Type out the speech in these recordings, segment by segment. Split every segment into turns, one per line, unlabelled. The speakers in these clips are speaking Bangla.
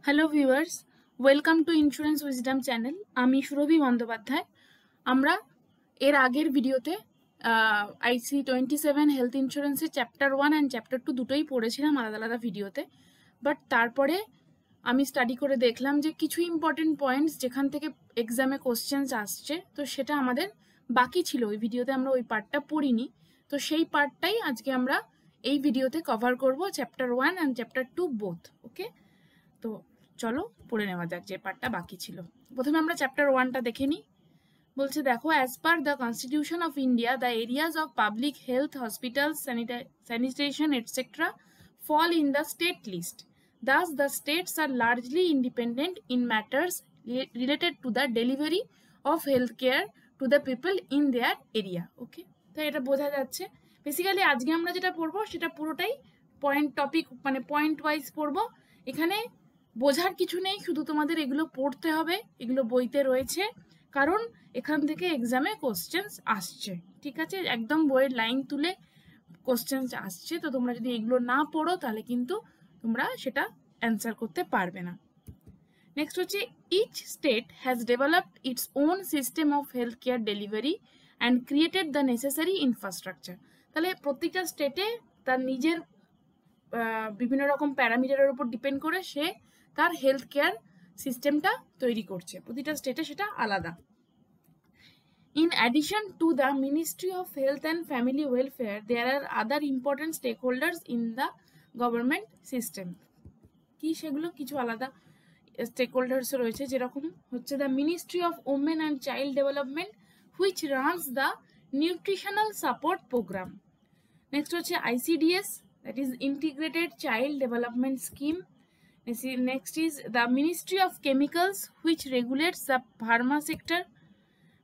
Hello viewers, welcome to insurance wisdom channel. আমি সুরভি বন্দ্যোপাধ্যায়। আমরা এর আগের ভিডিওতে IC27 হেলথ ইন্স্যুরেন্সের চ্যাপ্টার 1 অ্যান্ড চ্যাপ্টার 2 দুটোই পড়েছিলাম আলাদা আলাদা ভিডিওতে। বাট তারপরে আমি স্টাডি করে দেখলাম যে কিছু ইম্পর্টেন্ট পয়েন্টস যেখান থেকে এক্সামে কোশ্চেন্স আসছে, তো সেটা আমাদের বাকি ছিল। ওই ভিডিওতে আমরা ওই পার্টটা পড়িনি, তো সেই পার্টটাই আজকে আমরা এই ভিডিওতে কভার করব, চ্যাপ্টার 1 অ্যান্ড চ্যাপ্টার 2 বোথ। ওকে, তো চলো পড়ে নেওয়া যাক যে পার্টটা বাকি ছিল। প্রথমে আমরা চ্যাপ্টার 1টা দেখে নিই। বলছে দেখো, as per the constitution of India the areas of public health, hospitals, sanitation etcetera fall in the state list. Thus, the states are largely independent in matters related to the delivery of healthcare to the people in their area. Okay, তো এটা বোঝা যাচ্ছে। বেসিক্যালি আজকে আমরা যেটা পড়বো সেটা পুরোটাই পয়েন্ট টপিক, মানে পয়েন্ট ওয়াইজ পড়বো। এখানে বোঝার কিছু নেই, শুধু তোমাদের এগুলো পড়তে হবে, এগুলো বইতে রয়েছে, কারণ এখান থেকে এক্সামে কোশ্চেন্স আসছে। ঠিক আছে, একদম বইয়ের লাইন তুলে কোশ্চেন্স আসছে, তো তোমরা যদি এগুলো না পড়ো তাহলে কিন্তু তোমরা সেটা অ্যান্সার করতে পারবে না। নেক্সট হচ্ছে, each state has developed its own system of health care delivery and created the necessary infrastructure. তাহলে প্রত্যেকটা স্টেটে তার নিজের বিভিন্ন রকম প্যারামিটারের উপর ডিপেন্ড করে সে তার হেলথ কেয়ার সিস্টেমটা তৈরি করছে, প্রতিটা স্টেটে সেটা আলাদা। In addition to the Ministry of Health and Family Welfare, there are other important stakeholders in the government system. কি সেগুলো কিছু আলাদা স্টেকহোল্ডার্স রয়েছে, যেরকম হচ্ছে the ministry of women and child development, which runs the nutritional support programme. Next হচ্ছে ICDS, that is Integrated Child Development Scheme. Next is the Ministry of Chemicals, which regulates the pharma sector.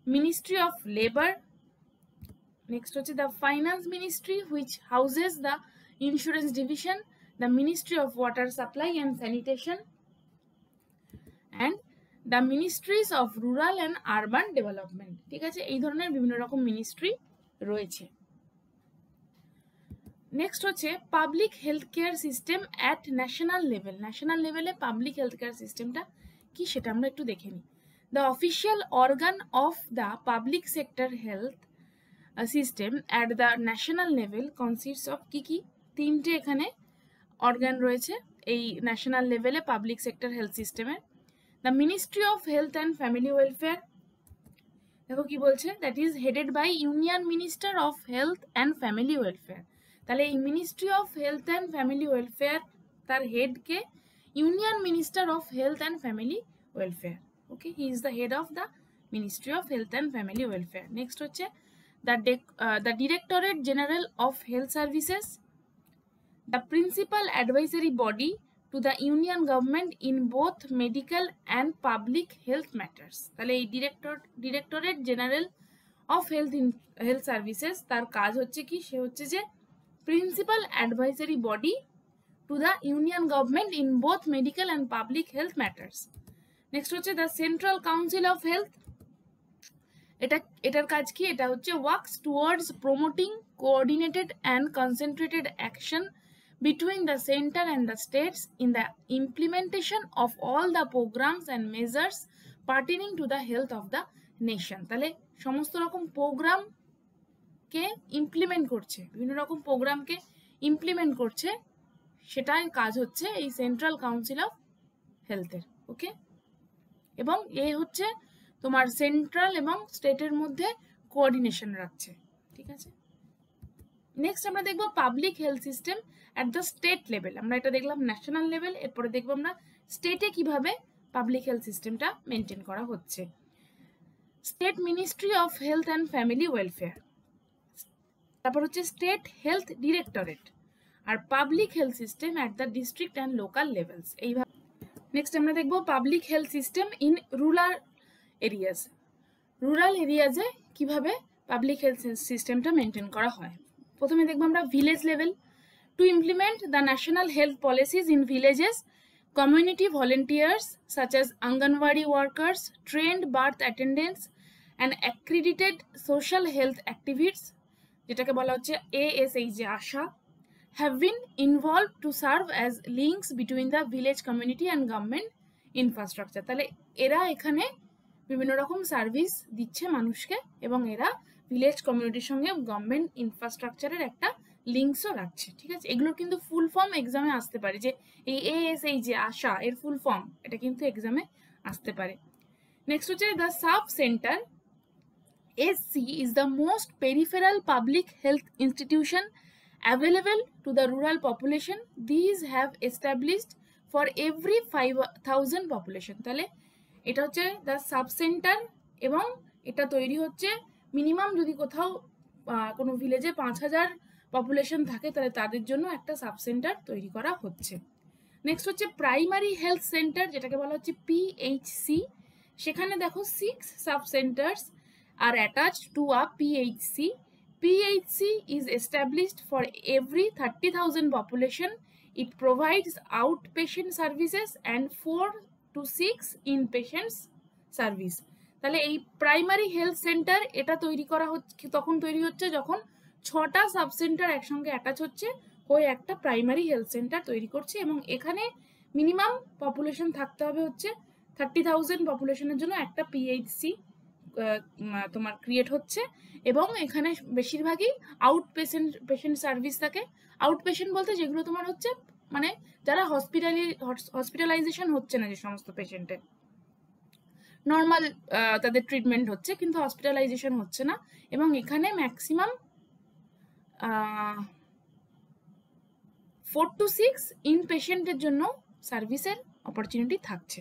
Ministry of Labor. Next হচ্ছে the Finance Ministry, which houses the Insurance Division, the Ministry of Water Supply and Sanitation, and the Ministries of Rural and Urban Development. ঠিক আছে, এই ধরনের বিভিন্ন রকম মিনিস্ট্রি রয়েছে। নেক্সট হচ্ছে public health care system at national level. National লেভেলে পাবলিক হেলথ কেয়ার সিস্টেমটা কি সেটা আমরা একটু দেখে নিই। The official organ of the public sector health system at the national level consists of কি তিনটে এখানে অর্গান রয়েছে এই ন্যাশনাল লেভেলে পাবলিক সেক্টর হেলথ সিস্টেমের। The ministry of health and family welfare, দেখো কি বলছে, that is headed by union minister of health and family welfare. তাহলে এই ministry of health and family welfare, তার হেডকে union minister of health and family welfare. Okay, he is the head of the Ministry of Health and Family Welfare. Next হচ্ছে the Directorate General of Health Services, the principal advisory body to the Union Government in both medical and public health matters. তাহলে এই Directorate General of Health Services তার কাজ হচ্ছে কি, সে হচ্ছে যে principal advisory body to the Union Government in both medical and public health matters. Next হচ্ছে the central council of health, এটার কাজ কি, এটা হচ্ছে works towards promoting coordinated and concentrated action between the centre and the states in the implementation of all the programmes and measures pertaining to the health of the nation. তাহলে সমস্ত রকম প্রোগ্রামকে ইমপ্লিমেন্ট করছে, বিভিন্ন রকম প্রোগ্রামকে ইমপ্লিমেন্ট করছে, সেটার কাজ হচ্ছে এই সেন্ট্রাল কাউন্সিল অফ হেলথের। ওকে, এবং এ হচ্ছে তোমার সেন্ট্রাল এবং স্টেটের মধ্যে কোঅর্ডিনেশন রাখছে। ঠিক আছে, নেক্সট আমরা দেখবো public health system at the state level. আমরা এটা দেখলাম ন্যাশনাল লেভেল, এরপরে দেখবো আমরা স্টেটে কিভাবে পাবলিক হেলথ সিস্টেমটা মেনটেন করা হচ্ছে। State ministry of health and family welfare, তারপর হচ্ছে স্টেট হেলথ ডিরেক্টরেট, আর public health system at the district and local levels. এইভাবে নেক্সট আমরা দেখবো public health system in rural areas. Rural এরিয়াজে কিভাবে পাবলিক হেলথ সিস্টেমটা মেনটেন করা হয়। প্রথমে দেখবো আমরা village level. To implement the national health policies in villages, community volunteers such as anganwadi workers, trend birth attendants and accredited social health activists, যেটাকে বলা হচ্ছে ASH, Asha, have been involved to serve as links between the village community and government infrastructure. তাহলে এরা এখানে বিভিন্ন রকম সার্ভিস দিচ্ছে মানুষকে এবং এরা ভিলেজ কমিউনিটির সঙ্গে গভর্নমেন্ট ইনফ্রাস্ট্রাকচারের একটা লিঙ্কসও রাখছে, ঠিক আছে। এগুলোর কিন্তু ফুল ফর্ম এক্সামে আসতে পারে, যে এই এই যে আশা এর ফুল ফর্ম, এটা কিন্তু এক্সামে আসতে পারে। নেক্সট হচ্ছে the sub centre SC is the most peripheral public health institution available to the rural population. These have established for every 5,000 population. তাহলে এটা হচ্ছে দ্য সাব সেন্টার এবং এটা তৈরি হচ্ছে মিনিমাম যদি কোথাও কোনো ভিলেজে 5,000 পপুলেশন থাকে তাহলে তাদের জন্য একটা সাব সেন্টার তৈরি করা হচ্ছে। নেক্সট হচ্ছে প্রাইমারি হেলথ সেন্টার, যেটাকে বলা হচ্ছে PHC। সেখানে দেখো 6 sub centres are attached to a PHC. PHC is established for every 30,000 population. It provides outpatient services and 4 to 6 inpatient service. তাহলে এই প্রাইমারি হেলথ সেন্টার এটা তৈরি করা হচ্ছে, তখন তৈরি হচ্ছে যখন 6টা সাব সেন্টার একসঙ্গে অ্যাটাচ হচ্ছে হয়ে একটা প্রাইমারি হেলথ সেন্টার তৈরি করছে এবং এখানে মিনিমাম পপুলেশন থাকতে হবে হচ্ছে 30,000 পপুলেশনের জন্য একটা PHC তোমার ক্রিয়েট হচ্ছে এবং এখানে বেশিরভাগই আউট পেশেন্ট সার্ভিস থাকে। আউট পেশেন্ট বলতে যেগুলো তোমার হচ্ছে মানে যারা হসপিটালাইজেশন হচ্ছে না, যে সমস্ত পেশেন্টের নর্মাল তাদের ট্রিটমেন্ট হচ্ছে কিন্তু হসপিটালাইজেশন হচ্ছে না, এবং এখানে ম্যাক্সিমাম 4 to 6 ইনপেশেন্টের জন্য সার্ভিসের অপরচুনিটি থাকছে,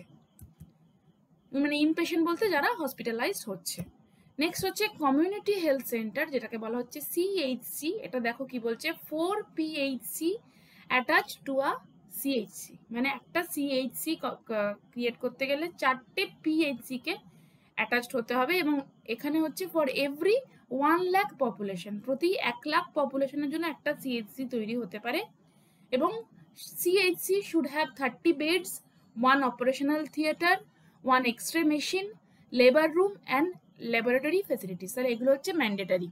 মানে ইনপেশেন্ট বলতে যারা হসপিটালাইজড হচ্ছে। নেক্সট হচ্ছে কমিউনিটি হেলথ সেন্টার, যেটাকে বলা হচ্ছে CHC। এটা দেখো কি বলছে, 4 PHC attach to a CHC, মানে একটা CHC ক্রিয়েট করতে গেলে 4টে PHC কে অ্যাটাচড হতে হবে এবং এখানে হচ্ছে ফর এভরি 1 লাখ পপুলেশন, প্রতি 1 লাখ পপুলেশনের জন্য একটা CHC তৈরি হতে পারে এবং CHC should have 30 beds, 1 operational theatre, 1 x ray machine, labour room and laboratory facilities. তাহলে এগুলো হচ্ছে ম্যান্ডেটারি,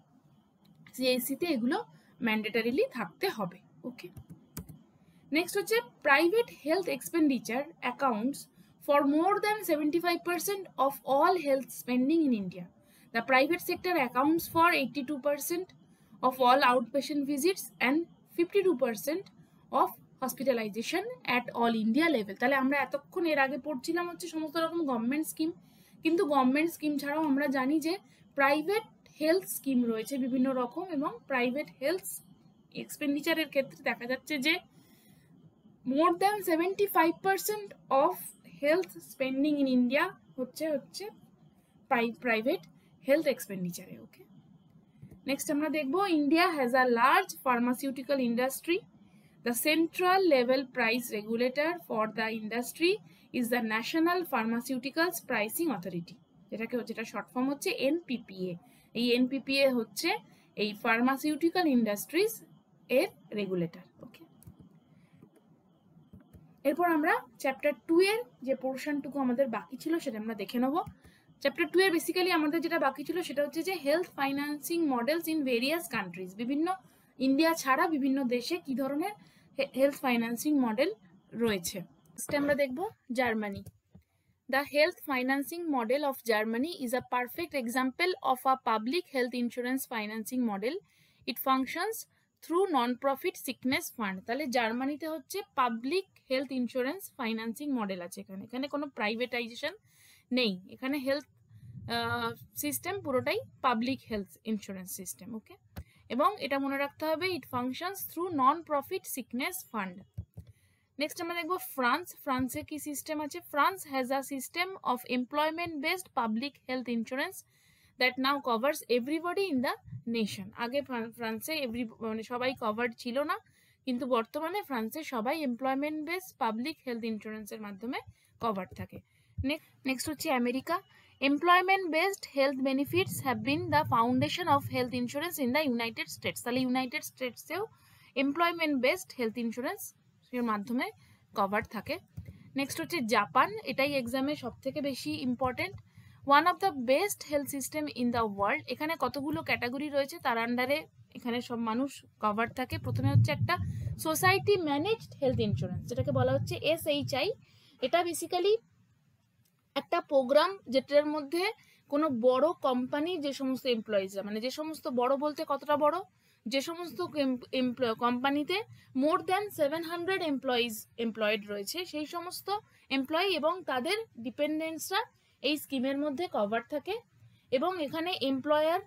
CHC-তে এগুলো ম্যান্ডেটারিলি থাকতে হবে। ওকে, নেক্সট হচ্ছে private health expenditure accounts for more than 75% of all health spending in India. The private sector accounts for 82% of all outpatient visits and 52% of hospitalisation at all India level. তাহলে আমরা এতক্ষণ এর আগে পড়ছিলাম হচ্ছে সমস্ত রকম গভর্নমেন্ট স্কিম, কিন্তু গভর্নমেন্ট স্কিম ছাড়াও আমরা জানি যে প্রাইভেট হেলথ স্কিম রয়েছে বিভিন্ন রকম এবং প্রাইভেট হেলথ এক্সপেন্ডিচারের ক্ষেত্রে দেখা যাচ্ছে যে মোর than 75% of health spending in India হচ্ছে প্রাইভেট হেলথ এক্সপেন্ডিচারে। ওকে, নেক্সট আমরা দেখবো India has a large pharmaceutical industry. The central level price regulator for the industry is the National Pharmaceuticals Pricing Authority, যেটা শর্ট ফর্ম হচ্ছে NPPA। এই NPPA হচ্ছে এই ফার্মাসিউটিক্যাল ইন্ডাস্ট্রিজ এর রেগুলেটর। ওকে, এরপর আমরা চ্যাপ্টার 2 এর যে পোর্শনটুকু আমাদের বাকি ছিল সেটা আমরা দেখে নেব। চ্যাপ্টার 2 এর বেসিক্যালি আমাদের যেটা বাকি ছিল সেটা হচ্ছে যে health financing models in various countries, বিভিন্ন ইন্ডিয়া ছাড়া বিভিন্ন দেশে কি ধরনের হেলথ ফাইন্যান্সিং মডেল রয়েছে। আমরা দেখব Germany. The health financing model of Germany is a perfect example of a public health insurance financing model. It functions through non-profit sickness fund. তাহলে জার্মানিতে হচ্ছে public health insurance financing model আছে, এখানে কোনো প্রাইভেটাইজেশন নেই, এখানে হেলথ সিস্টেম পুরোটাই public health insurance system. Okay, এবং এটা মনে রাখতে হবে it functions through non profit sickness fund. Next আমরা দেখবো ফ্রান্স। ফ্রান্সে কি সিস্টেম আছে? France has a system of employment based public health insurance that now covers everybody in the nation. আগে ফ্রান্সে মানে সবাই কভার্ড ছিল না, কিন্তু বর্তমানে ফ্রান্সে সবাই এমপ্লয়মেন্ট বেসড পাবলিক হেলথ ইন্স্যুরেন্সের মাধ্যমে কভার থাকে। নেক্সট হচ্ছে America. Employment based health benefits have been the foundation of health insurance in the United States. তাহলে ইউনাইটেড স্টেটসেও এমপ্লয়মেন্ট বেসড হেলথ ইন্স্যুরেন্স এর মাধ্যমে কভার থাকে। নেক্সট হচ্ছে জাপান, এটাই এক্সামে সব থেকে বেশি important. One of the best health system in the world. এখানে কতগুলো ক্যাটাগরি রয়েছে তার আন্ডারে এখানে সব মানুষ কভার থাকে। প্রথমে হচ্ছে একটা সোসাইটি ম্যানেজড হেলথ ইন্স্যুরেন্স, যেটাকে বলা হচ্ছে SHI। এটা বেসিক্যালি একটা প্রোগ্রাম যেটার মধ্যে কোনো বড় কোম্পানি যে সমস্ত এমপ্লয়িজরা, মানে যে সমস্ত বড় বলতে কতটা বড়, যে সমস্ত কোম্পানিতে মোর দ্যান 700 এমপ্লয়েড রয়েছে, সেই সমস্ত এমপ্লয়ি এবং তাদের ডিপেন্ডেন্টসরা এই স্কিমের মধ্যে কভার থাকে। এবং এখানে এমপ্লয়ার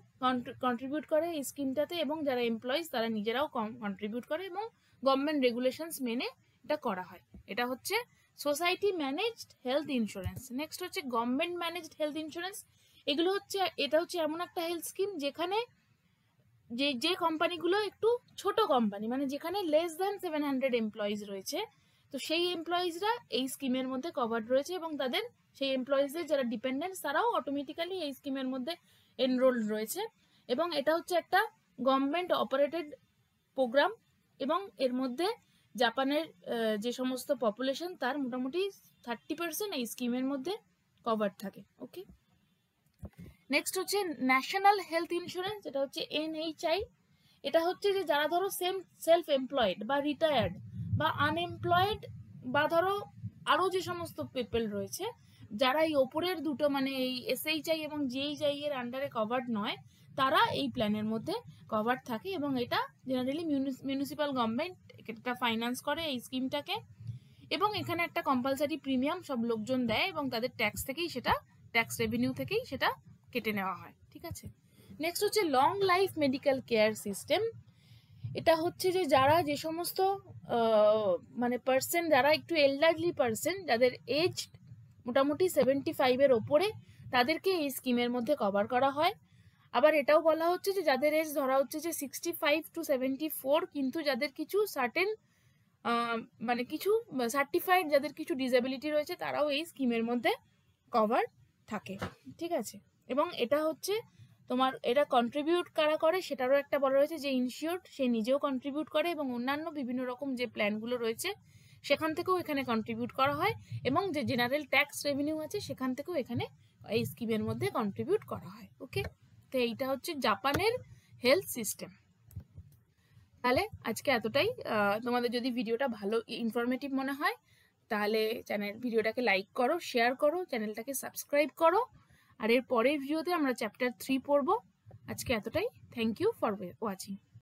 কন্ট্রিবিউট করে এই স্কিমটাতে, এবং যারা এমপ্লয়িজ তারা নিজেরাও কন্ট্রিবিউট করে, এবং গভর্নমেন্ট রেগুলেশনস মেনে এটা করা হয়। এটা হচ্ছে society managed health insurance. Next হচ্ছে গভর্নমেন্ট ম্যানেজড হেলথ ইন্স্যুরেন্স। এটা হচ্ছে এমন একটা হেলথ স্কিম যেখানে যে কোম্পানিগুলো একটু ছোট কোম্পানি, মানে যেখানে লেস দ্যান 700 এমপ্লয়িজ রয়েছে, তো সেই এমপ্লয়িজরা এই স্কিমের মধ্যে কভার্ড রয়েছে, এবং তাদের সেই এমপ্লয়িজদের যারা ডিপেন্ডেন্টস তারাও অটোমেটিক্যালি এই স্কিমের মধ্যে এনরোলড রয়েছে। এবং এটা হচ্ছে একটা গভর্নমেন্ট অপারেটেড প্রোগ্রাম, এবং এর মধ্যে জাপানের যে সমস্ত পপুলেশন তার মোটামুটি 30% এই স্কিমের মধ্যে কভার থাকে। ওকে, নেক্সট হচ্ছে ন্যাশনাল হেলথ ইন্স্যুরেন্স, এটা হচ্ছে NHI। এটা হচ্ছে যে যারা ধরো সেলফ এমপ্লয়েড বা রিটায়ার্ড বা আনএমপ্লয়েড, বা ধরো আরো যে সমস্ত পিপল রয়েছে যারা এই ওপরের দুটো মানে এই SHI এবং GHI এর আন্ডারে কভার্ড নয়, তারা এই প্ল্যানের মধ্যে কভার থাকে। এবং এটা জেনারেলি মিউনিসিপ্যাল গভর্নমেন্ট এটা ফাইন্যান্স করে এই স্কিমটাকে, এবং এখানে একটা কম্পালসারি প্রিমিয়াম সব লোকজন দেয়, এবং তাদের ট্যাক্স থেকেই সেটা, ট্যাক্স রেভিনিউ থেকেই সেটা কেটে নেওয়া হয়। ঠিক আছে, নেক্সট হচ্ছে long life medical care system. এটা হচ্ছে যে যারা যে সমস্ত মানে পার্সন, যারা একটু এল্ডারলি পার্সন, যাদের এজ মোটামুটি 75 এর ওপরে, তাদেরকে এই স্কিমের মধ্যে কভার করা হয়। আবার এটাও বলা হচ্ছে যে যাদের এজ ধরা হচ্ছে যে 65 to 74, কিন্তু যাদের কিছু সার্টেন মানে কিছু সার্টিফাইড, যাদের কিছু ডিসেবিলিটি রয়েছে, তারাও এই স্কিমের মধ্যে কভার থাকে। ঠিক আছে, এবং এটা হচ্ছে তোমার, এটা কন্ট্রিবিউট কারা করে সেটারও একটা বলা রয়েছে, যে ইনশিওর্ড সে নিজেও কন্ট্রিবিউট করে, এবং অন্যান্য বিভিন্ন রকম যে প্ল্যানগুলো রয়েছে সেখান থেকেও এখানে কন্ট্রিবিউট করা হয়, এবং যে জেনারেল ট্যাক্স রেভিনিউ আছে সেখান থেকেও এখানে এই স্কিমের মধ্যে কন্ট্রিবিউট করা হয়। ওকে, তো এইটা হচ্ছে জাপানের হেলথ সিস্টেম। তাহলে আজকে এতটাই। তোমাদের যদি ভিডিওটা ভালো ইনফরমেটিভ মনে হয় তাহলে ভিডিওটাকে লাইক করো, শেয়ার করো, চ্যানেলটাকে সাবস্ক্রাইব করো। আর এর পরের ভিডিওতে আমরা চ্যাপ্টার 3 পড়বো। আজকে এতটাই। Thank you for watching.